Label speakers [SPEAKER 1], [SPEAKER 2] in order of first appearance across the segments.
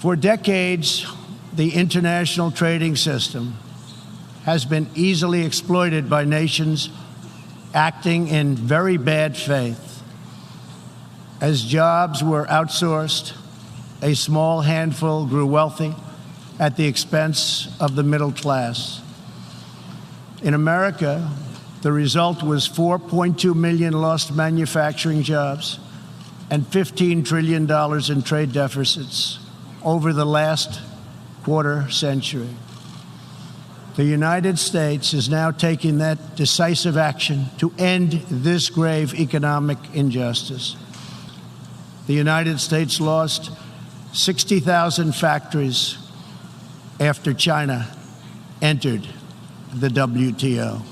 [SPEAKER 1] For decades, the international trading system has been easily exploited by nations acting in very bad faith. As jobs were outsourced, a small handful grew wealthy at the expense of the middle class. In America, the result was 4.2 million lost manufacturing jobs and $15 trillion in trade deficits over the last quarter century. The United States is now taking that decisive action to end this grave economic injustice. The United States lost 60,000 factories after China entered the WTO.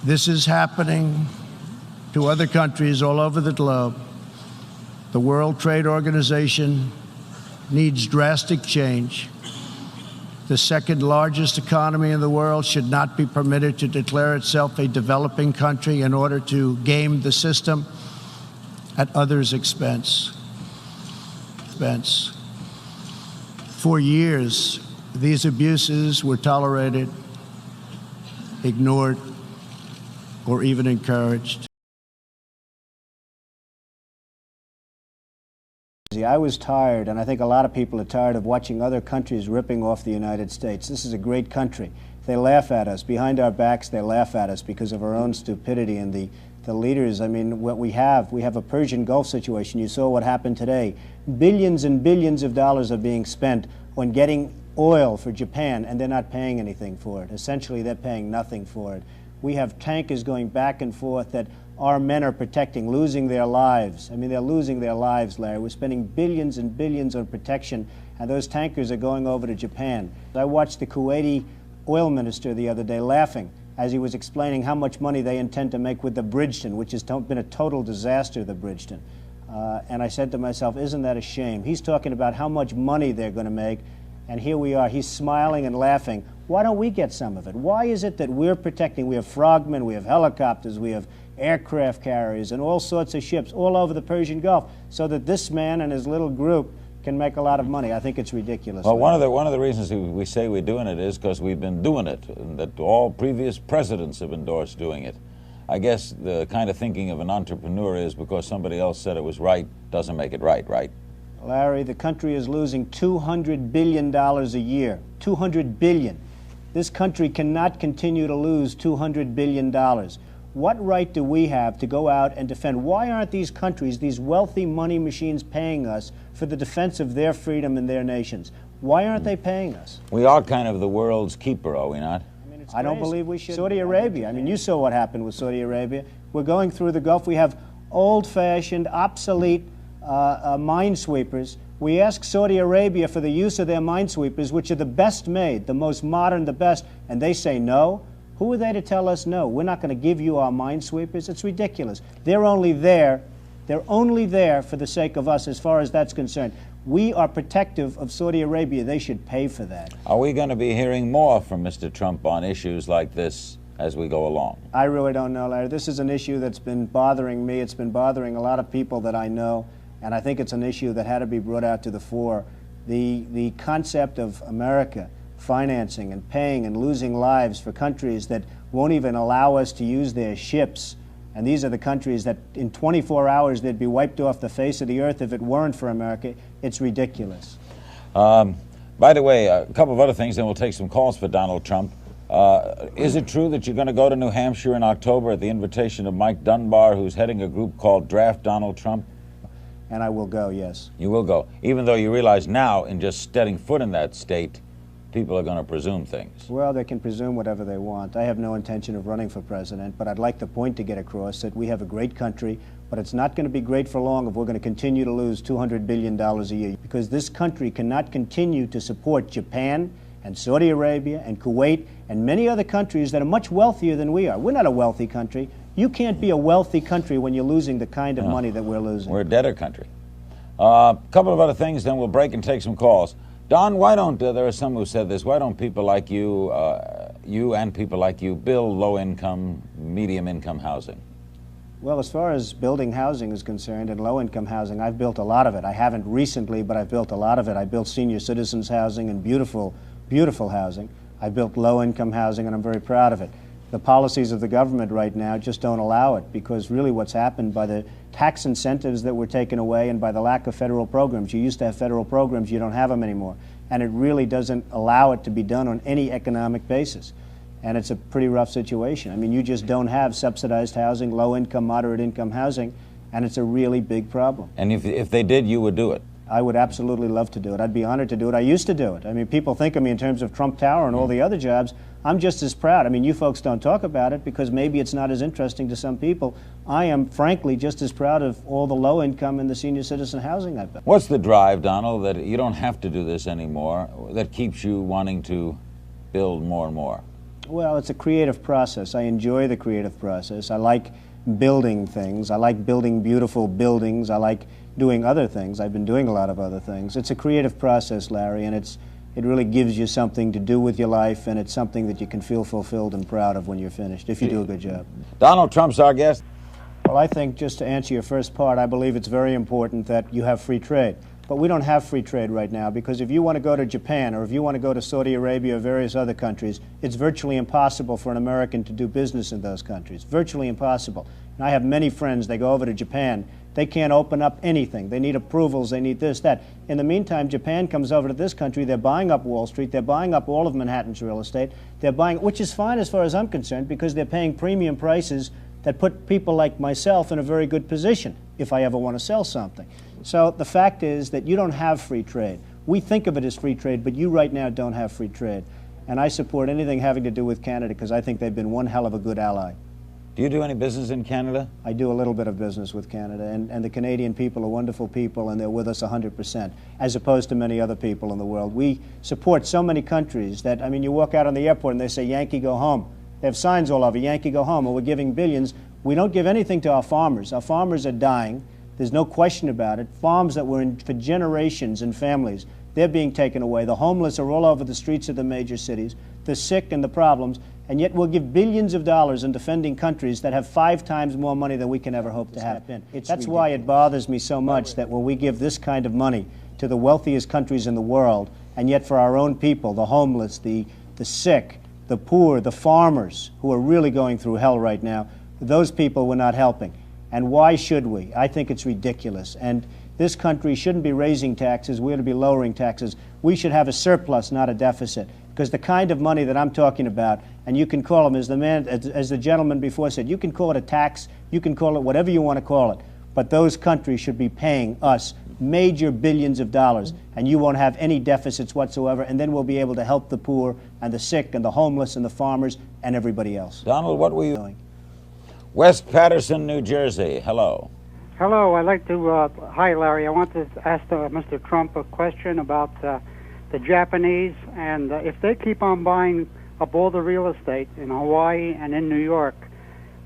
[SPEAKER 1] This is happening to other countries all over the globe. The World Trade Organization needs drastic change. The second largest economy in the world should not be permitted to declare itself a developing country in order to game the system at others' expense. For years, these abuses were tolerated, ignored, or even encouraged.
[SPEAKER 2] I was tired, and I think a lot of people are tired of watching other countries ripping off the United States. This is a great country. They laugh at us. Behind our backs, they laugh at us because of our own stupidity. And the leaders, I mean, what we have a Persian Gulf situation. You saw what happened today. Billions and billions of dollars are being spent on getting oil for Japan, and they're not paying anything for it. Essentially, they're paying nothing for it. We have tankers going back and forth that our men are protecting, losing their lives. I mean, they're losing their lives, Larry. We're spending billions and billions on protection, and those tankers are going over to Japan. I watched the Kuwaiti oil minister the other day laughing as he was explaining how much money they intend to make with the Bridgeton, which has been a total disaster, the Bridgeton. And I said to myself, isn't that a shame? He's talking about how much money they're going to make, and here we are. He's smiling and laughing. Why don't we get some of it? Why is it that we're protecting? We have frogmen, we have helicopters, we have aircraft carriers, and all sorts of ships all over the Persian Gulf, so that this man and his little group can make a lot of money. I think it's ridiculous.
[SPEAKER 3] Well, one of the reasons we say we're doing it is because we've been doing it, and that all previous presidents have endorsed doing it. I guess the kind of thinking of an entrepreneur is because somebody else said it was right doesn't make it right, right?
[SPEAKER 2] Larry, the country is losing $200 billion a year. $200 billion. This country cannot continue to lose $200 billion. What right do we have to go out and defend? Why aren't these countries, these wealthy money machines, paying us for the defense of their freedom and their nations? Why aren't they paying us?
[SPEAKER 3] We are kind of the world's keeper, are we not?
[SPEAKER 2] I don't believe we should. Saudi Arabia, I mean, you saw what happened with Saudi Arabia. We're going through the Gulf. We have old-fashioned, obsolete minesweepers. We ask Saudi Arabia for the use of their minesweepers, which are the best made, the most modern, the best, and they say no. Who are they to tell us no? We're not going to give you our minesweepers. It's ridiculous. They're only there for the sake of us as far as that's concerned. We are protective of Saudi Arabia. They should pay for that.
[SPEAKER 3] Are we going to be hearing more from Mr. Trump on issues like this as we go along?
[SPEAKER 2] I really don't know, Larry. This is an issue that's been bothering me. It's been bothering a lot of people that I know, and I think it's an issue that had to be brought out to the fore. The concept of America financing and paying and losing lives for countries that won't even allow us to use their ships. And these are the countries that in 24 hours they'd be wiped off the face of the earth if it weren't for America. It's ridiculous.
[SPEAKER 3] By the way, a couple of other things, then we'll take some calls for Donald Trump. Is it true that you're going to go to New Hampshire in October at the invitation of Mike Dunbar, who's heading a group called Draft Donald Trump?
[SPEAKER 2] And I will go, yes.
[SPEAKER 3] You will go, even though you realize now in just stepping foot in that state, people are going to presume things.
[SPEAKER 2] Well, they can presume whatever they want. I have no intention of running for president, but I'd like the point to get across that we have a great country, but it's not going to be great for long if we're going to continue to lose $200 billion a year, because this country cannot continue to support Japan and Saudi Arabia and Kuwait and many other countries that are much wealthier than we are. We're not a wealthy country. You can't be a wealthy country when you're losing the kind of money that we're losing.
[SPEAKER 3] We're a debtor country. A couple of other things, then we'll break and take some calls. Don, why don't, there are some who said this, why don't people like you, you and people like you, build low-income, medium-income housing?
[SPEAKER 2] Well, as far as building housing is concerned and low-income housing, I've built a lot of it. I haven't recently, but I've built a lot of it. I built senior citizens housing and beautiful, beautiful housing. I built low-income housing, and I'm very proud of it. The policies of the government right now just don't allow it, because really what's happened by the tax incentives that were taken away and by the lack of federal programs. You used to have federal programs, you don't have them anymore. And it really doesn't allow it to be done on any economic basis. And it's a pretty rough situation. I mean, you just don't have subsidized housing, low-income, moderate-income housing, and it's a really big problem.
[SPEAKER 3] And if they did, you would do it?
[SPEAKER 2] I would absolutely love to do it. I'd be honored to do it. I used to do it. I mean, people think of me in terms of Trump Tower and all the other jobs. I'm just as proud. I mean, you folks don't talk about it because maybe it's not as interesting to some people. I am, frankly, just as proud of all the low-income and the senior citizen housing I've built.
[SPEAKER 3] What's the drive, Donald, that you don't have to do this anymore, that keeps you wanting to build more and more?
[SPEAKER 2] Well, it's a creative process. I enjoy the creative process. I like building things. I like building beautiful buildings. I like doing other things. I've been doing a lot of other things. It's a creative process, Larry, and it really gives you something to do with your life, and it's something that you can feel fulfilled and proud of when you're finished, if you do a good job.
[SPEAKER 3] Donald Trump's our guest.
[SPEAKER 2] Well, I think, just to answer your first part, I believe it's very important that you have free trade. But we don't have free trade right now, because if you want to go to Japan or if you want to go to Saudi Arabia or various other countries, it's virtually impossible for an American to do business in those countries. Virtually impossible. And I have many friends, they go over to Japan. They can't open up anything. They need approvals, they need this, that. In the meantime, Japan comes over to this country, they're buying up Wall Street, they're buying up all of Manhattan's real estate, they're buying, which is fine as far as I'm concerned, because they're paying premium prices that put people like myself in a very good position if I ever want to sell something. So the fact is that you don't have free trade. We think of it as free trade, but you right now don't have free trade. And I support anything having to do with Canada because I think they've been one hell of a good ally.
[SPEAKER 3] Do you do any business in Canada?
[SPEAKER 2] I do a little bit of business with Canada, and the Canadian people are wonderful people, and they're with us 100%, as opposed to many other people in the world. We support so many countries that, I mean, you walk out on the airport and they say, Yankee, go home. They have signs all over, Yankee, go home, and we're giving billions. We don't give anything to our farmers. Our farmers are dying. There's no question about it. Farms that were in for generations and families, they're being taken away. The homeless are all over the streets of the major cities, the sick and the problems, and yet we'll give billions of dollars in defending countries that have 5 times more money than we can ever hope to have. That's why it bothers me so much that when we give this kind of money to the wealthiest countries in the world, and yet for our own people, the homeless, the sick, the poor, the farmers, who are really going through hell right now, those people we're not helping. And why should we? I think it's ridiculous. And this country shouldn't be raising taxes. We ought to be lowering taxes. We should have a surplus, not a deficit. Because the kind of money that I'm talking about, and you can call them, as the gentleman before said, you can call it a tax, you can call it whatever you want to call it. But those countries should be paying us major billions of dollars, and you won't have any deficits whatsoever, and then we'll be able to help the poor and the sick and the homeless and the farmers and everybody else.
[SPEAKER 3] Donald, what were you doing? West Patterson, New Jersey. Hello.
[SPEAKER 4] Hello. I'd like to, hi Larry, I want to ask Mr. Trump a question about the Japanese, and if they keep on buying up all the real estate in Hawaii and in New York,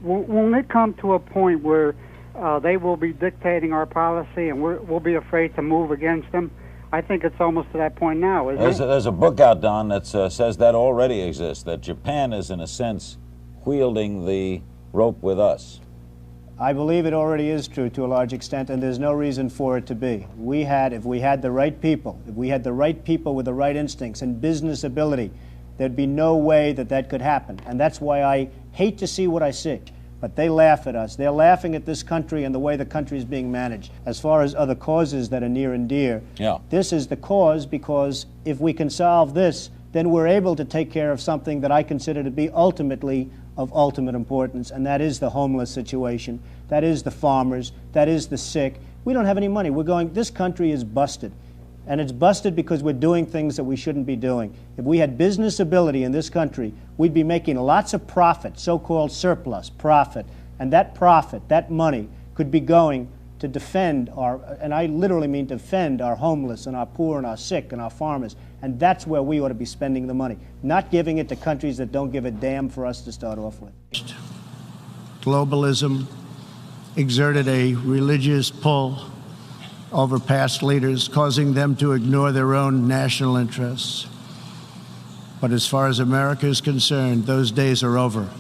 [SPEAKER 4] won't it come to a point where they will be dictating our policy and we'll be afraid to move against them? I think it's almost to that point now, isn't it?
[SPEAKER 3] There's a book out, Don, that says that already exists, that Japan is, in a sense, wielding the rope with us.
[SPEAKER 2] I believe it already is true to a large extent, and there's no reason for it to be. If we had the right people, if we had the right people with the right instincts and business ability, there'd be no way that that could happen. And that's why I hate to see what I see. But they laugh at us. They're laughing at this country and the way the country is being managed. As far as other causes that are near and dear, this is the cause, because if we can solve this, then we're able to take care of something that I consider to be ultimately of ultimate importance, and that is the homeless situation, that is the farmers, that is the sick. We don't have any money. This country is busted. And it's busted because we're doing things that we shouldn't be doing. If we had business ability in this country, we'd be making lots of profit, so-called surplus profit. And that profit, that money, could be going to defend and I literally mean defend our homeless and our poor and our sick and our farmers. And that's where we ought to be spending the money, not giving it to countries that don't give a damn for us to start off with.
[SPEAKER 1] Globalism exerted a religious pull over past leaders, causing them to ignore their own national interests. But as far as America is concerned, those days are over.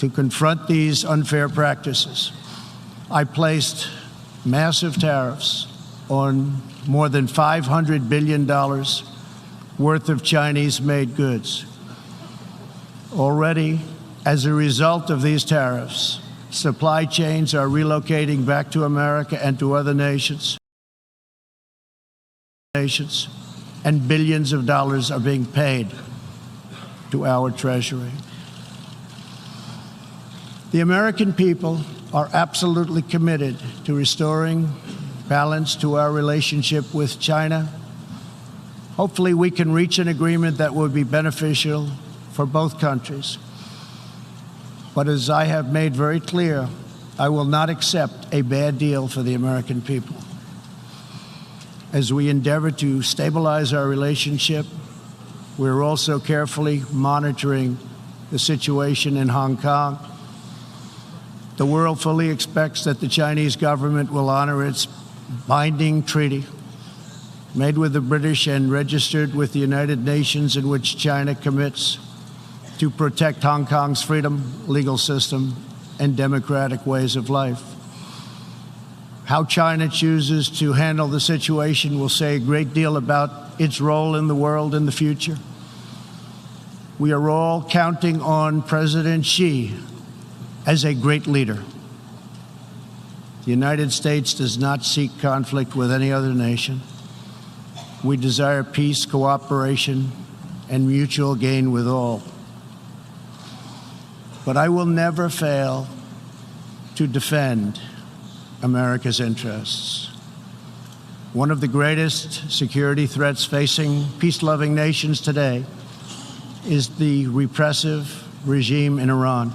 [SPEAKER 1] To confront these unfair practices, I placed massive tariffs on more than $500 billion worth of Chinese-made goods. Already, as a result of these tariffs, supply chains are relocating back to America and to other nations, and billions of dollars are being paid to our Treasury. The American people are absolutely committed to restoring balance to our relationship with China. Hopefully, we can reach an agreement that will be beneficial for both countries. But as I have made very clear, I will not accept a bad deal for the American people. As we endeavor to stabilize our relationship, we're also carefully monitoring the situation in Hong Kong. The world fully expects that the Chinese government will honor its binding treaty made with the British and registered with the United Nations, in which China commits to protect Hong Kong's freedom, legal system, and democratic ways of life. How China chooses to handle the situation will say a great deal about its role in the world in the future. We are all counting on President Xi as a great leader. The United States does not seek conflict with any other nation. We desire peace, cooperation, and mutual gain with all. But I will never fail to defend America's interests. One of the greatest security threats facing peace-loving nations today is the repressive regime in Iran.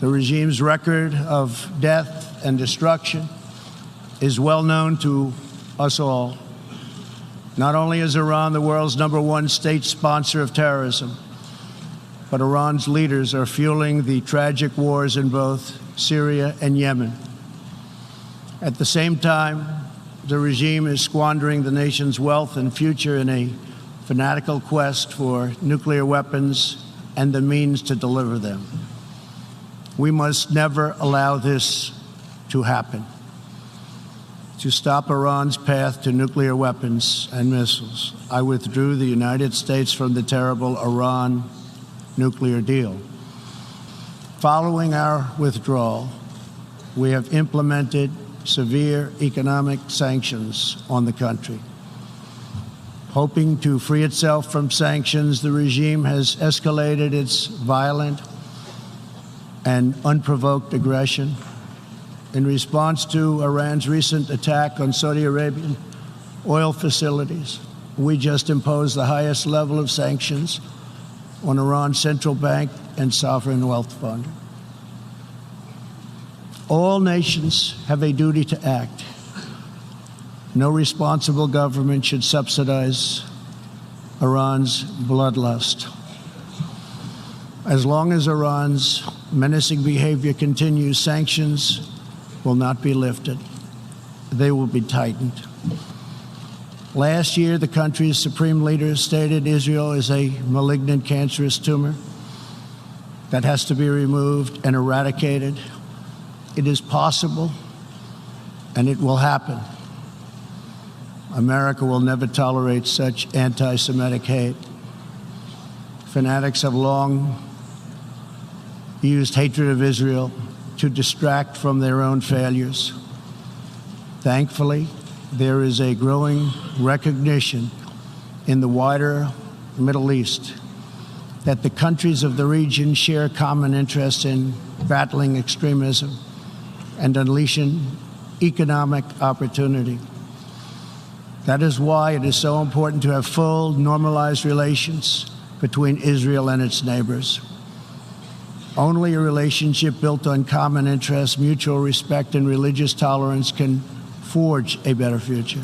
[SPEAKER 1] The regime's record of death and destruction is well known to us all. Not only is Iran the world's #1 state sponsor of terrorism, but Iran's leaders are fueling the tragic wars in both Syria and Yemen. At the same time, the regime is squandering the nation's wealth and future in a fanatical quest for nuclear weapons and the means to deliver them. We must never allow this to happen. To stop Iran's path to nuclear weapons and missiles, I withdrew the United States from the terrible Iran nuclear deal. Following our withdrawal, we have implemented severe economic sanctions on the country. Hoping to free itself from sanctions, the regime has escalated its violent and unprovoked aggression. In response to Iran's recent attack on Saudi Arabian oil facilities, we just imposed the highest level of sanctions on Iran's central bank and sovereign wealth fund. All nations have a duty to act. No responsible government should subsidize Iran's bloodlust. As long as Iran's menacing behavior continues, sanctions will not be lifted. They will be tightened. Last year, the country's supreme leader stated Israel is a malignant, cancerous tumor that has to be removed and eradicated. It is possible, and it will happen. America will never tolerate such anti-Semitic hate. Fanatics have long used hatred of Israel to distract from their own failures. Thankfully, there is a growing recognition in the wider Middle East that the countries of the region share common interests in battling extremism and unleashing economic opportunity. That is why it is so important to have full, normalized relations between Israel and its neighbors. Only a relationship built on common interests, mutual respect, and religious tolerance can forge a better future.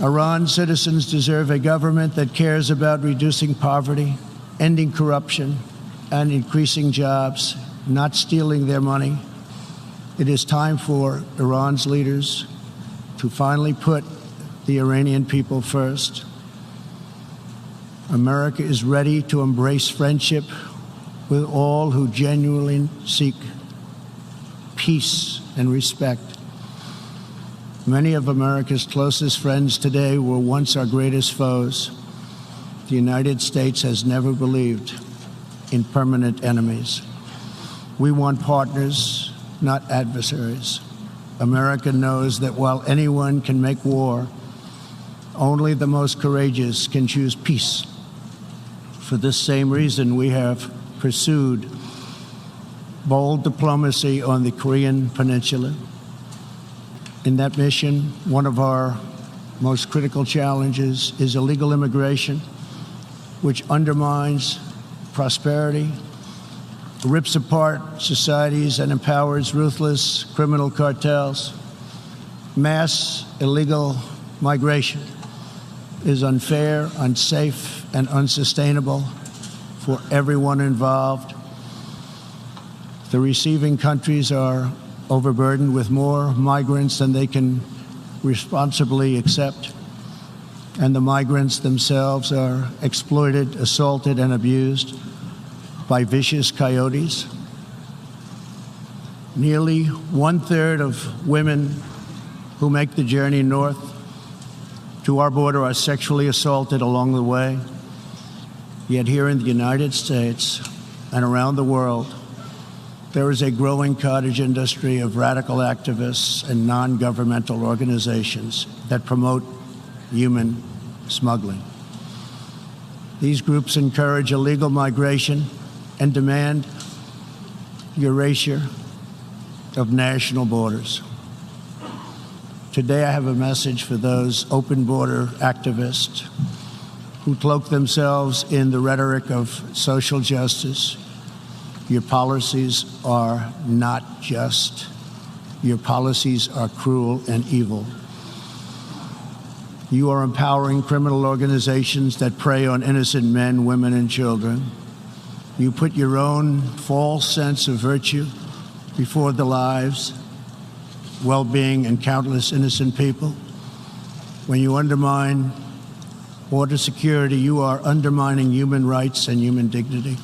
[SPEAKER 1] Iran's citizens deserve a government that cares about reducing poverty, ending corruption, and increasing jobs, not stealing their money. It is time for Iran's leaders to finally put the Iranian people first. America is ready to embrace friendship with all who genuinely seek peace and respect. Many of America's closest friends today were once our greatest foes. The United States has never believed in permanent enemies. We want partners, not adversaries. America knows that while anyone can make war, only the most courageous can choose peace. For this same reason, we have pursued bold diplomacy on the Korean Peninsula. In that mission, one of our most critical challenges is illegal immigration, which undermines prosperity, rips apart societies, and empowers ruthless criminal cartels. Mass illegal migration is unfair, unsafe, and unsustainable for everyone involved. The receiving countries are overburdened with more migrants than they can responsibly accept, and the migrants themselves are exploited, assaulted, and abused by vicious coyotes. Nearly 1/3 of women who make the journey north to our border are sexually assaulted along the way. Yet here in the United States and around the world, there is a growing cottage industry of radical activists and non-governmental organizations that promote human smuggling. These groups encourage illegal migration and demand erasure of national borders. Today, I have a message for those open border activists who cloak themselves in the rhetoric of social justice. Your policies are not just. Your policies are cruel and evil. You are empowering criminal organizations that prey on innocent men, women, and children. You put your own false sense of virtue before the lives, well-being, and countless innocent people. When you undermine border security, you are undermining human rights and human dignity.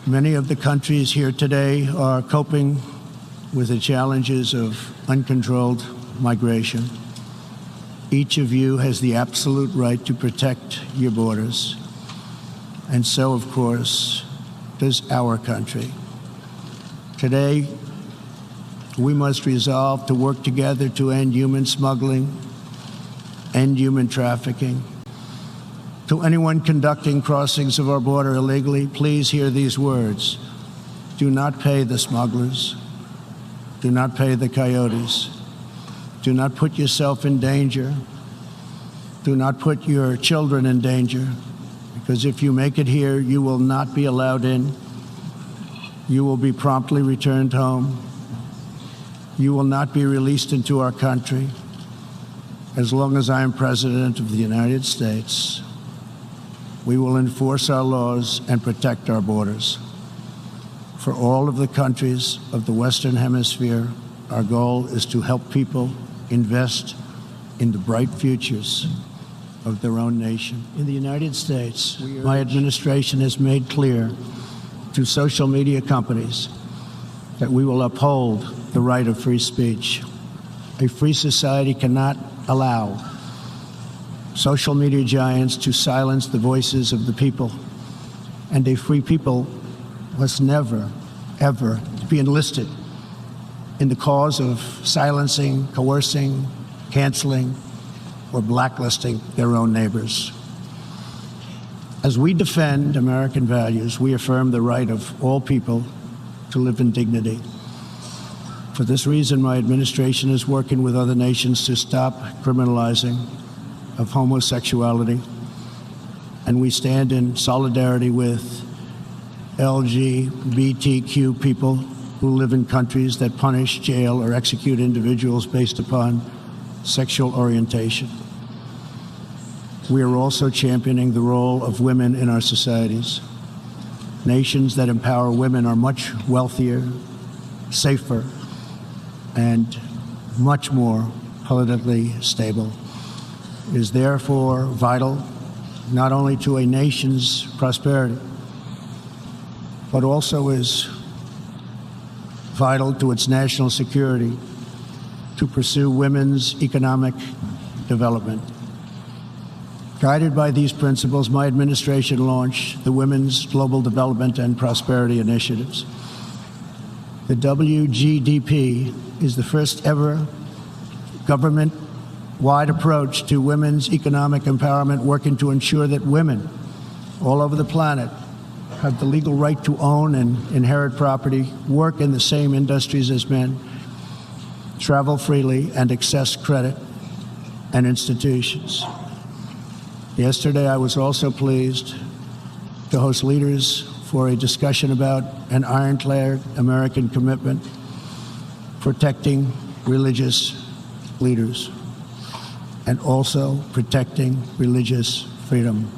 [SPEAKER 1] Many of the countries here today are coping with the challenges of uncontrolled migration. Each of you has the absolute right to protect your borders. And so, of course, does our country. Today, we must resolve to work together to end human smuggling, end human trafficking. To anyone conducting crossings of our border illegally, please hear these words. Do not pay the smugglers. Do not pay the coyotes. Do not put yourself in danger. Do not put your children in danger, because if you make it here, you will not be allowed in. You will be promptly returned home. You will not be released into our country. As long as I am President of the United States, we will enforce our laws and protect our borders. For all of the countries of the Western Hemisphere, our goal is to help people invest in the bright futures of their own nation. In the United States, my administration has made clear to social media companies that we will uphold the right of free speech. A free society cannot allow social media giants to silence the voices of the people, and a free people must never, ever be enlisted in the cause of silencing, coercing, canceling, or blacklisting their own neighbors. As we defend American values, we affirm the right of all people to live in dignity. For this reason, my administration is working with other nations to stop criminalizing of homosexuality, and we stand in solidarity with LGBTQ people who live in countries that punish, jail, or execute individuals based upon sexual orientation. We are also championing the role of women in our societies. Nations that empower women are much wealthier, safer, and much more politically stable. It is therefore vital not only to a nation's prosperity, but also is vital to its national security to pursue women's economic development. Guided by these principles, my administration launched the Women's Global Development and Prosperity Initiatives. The WGDP is the first ever government-wide approach to women's economic empowerment, working to ensure that women all over the planet have the legal right to own and inherit property, work in the same industries as men, travel freely, and access credit and institutions. Yesterday, I was also pleased to host leaders for a discussion about an ironclad American commitment protecting religious leaders and also protecting religious freedom.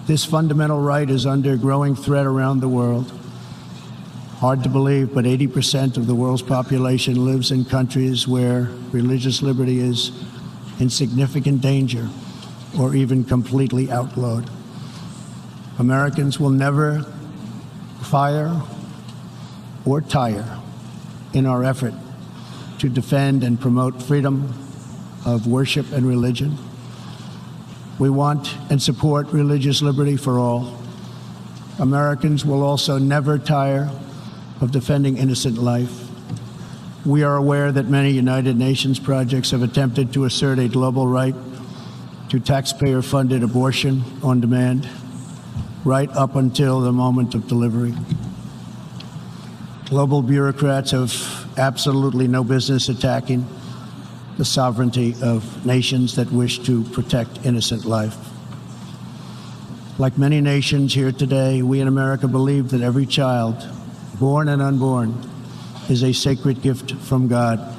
[SPEAKER 1] This fundamental right is under growing threat around the world. Hard to believe, but 80% of the world's population lives in countries where religious liberty is in significant danger or even completely outlawed. Americans will never fire or tire in our effort to defend and promote freedom of worship and religion. We want and support religious liberty for all. Americans will also never tire of defending innocent life. We are aware that many United Nations projects have attempted to assert a global right to taxpayer-funded abortion on demand, right up until the moment of delivery. Global bureaucrats have absolutely no business attacking the sovereignty of nations that wish to protect innocent life. Like many nations here today, we in America believe that every child, born and unborn, is a sacred gift from God.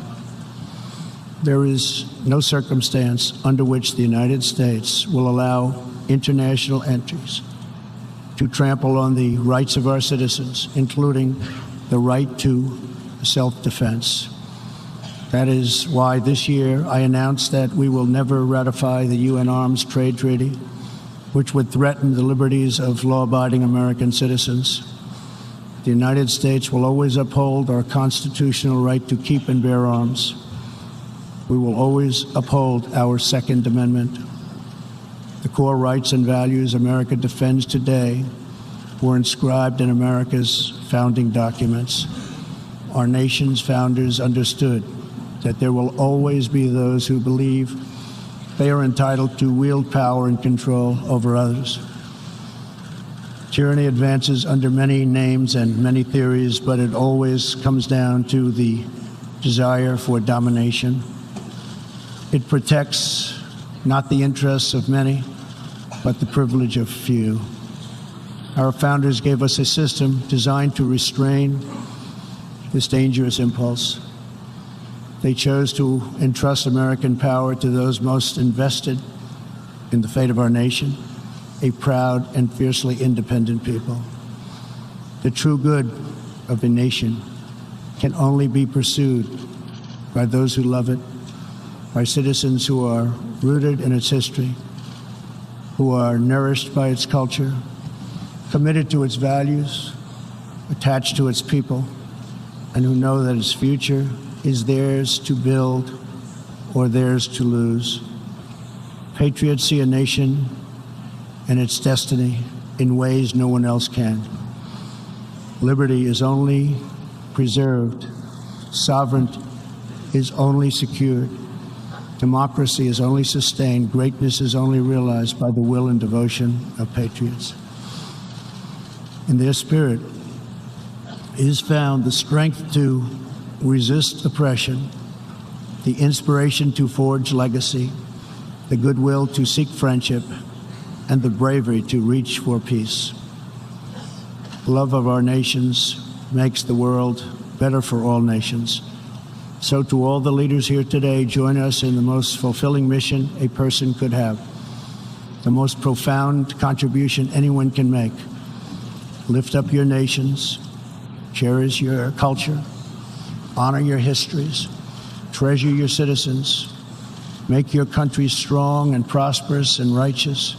[SPEAKER 1] There is no circumstance under which the United States will allow international entries to trample on the rights of our citizens, including the right to self-defense. That is why this year I announced that we will never ratify the UN Arms Trade Treaty, which would threaten the liberties of law-abiding American citizens. The United States will always uphold our constitutional right to keep and bear arms. We will always uphold our Second Amendment. The core rights and values America defends today were inscribed in America's founding documents. Our nation's founders understood that there will always be those who believe they are entitled to wield power and control over others. Tyranny advances under many names and many theories, but it always comes down to the desire for domination. It protects not the interests of many, but the privilege of few. Our founders gave us a system designed to restrain this dangerous impulse. They chose to entrust American power to those most invested in the fate of our nation, a proud and fiercely independent people. The true good of a nation can only be pursued by those who love it, by citizens who are rooted in its history, who are nourished by its culture, committed to its values, attached to its people, and who know that its future is theirs to build or theirs to lose. Patriots see a nation and its destiny in ways no one else can. Liberty is only preserved. Sovereignty is only secured. Democracy is only sustained. Greatness is only realized by the will and devotion of patriots. In their spirit is found the strength to resist oppression, the inspiration to forge legacy, the goodwill to seek friendship, and the bravery to reach for peace. Love of our nations makes the world better for all nations. So to all the leaders here today, join us in the most fulfilling mission a person could have, the most profound contribution anyone can make. Lift up your nations, cherish your culture, honor your histories, treasure your citizens, make your country strong and prosperous and righteous,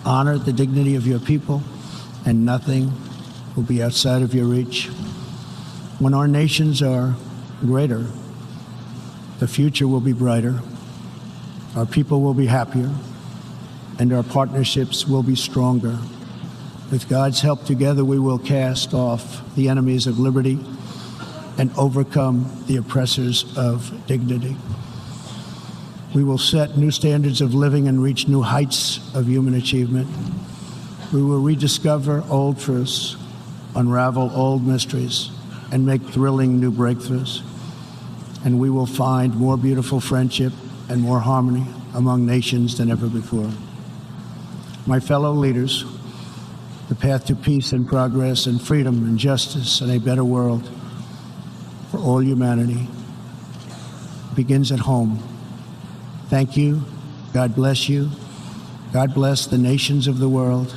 [SPEAKER 1] honor the dignity of your people, and nothing will be outside of your reach. When our nations are greater, the future will be brighter, our people will be happier, and our partnerships will be stronger. With God's help, together we will cast off the enemies of liberty and overcome the oppressors of dignity. We will set new standards of living and reach new heights of human achievement. We will rediscover old truths, unravel old mysteries, and make thrilling new breakthroughs. And we will find more beautiful friendship and more harmony among nations than ever before. My fellow leaders, the path to peace and progress and freedom and justice and a better world for all humanity begins at home. Thank you. God bless you. God bless the nations of the world.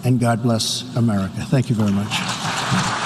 [SPEAKER 1] And God bless America. Thank you very much.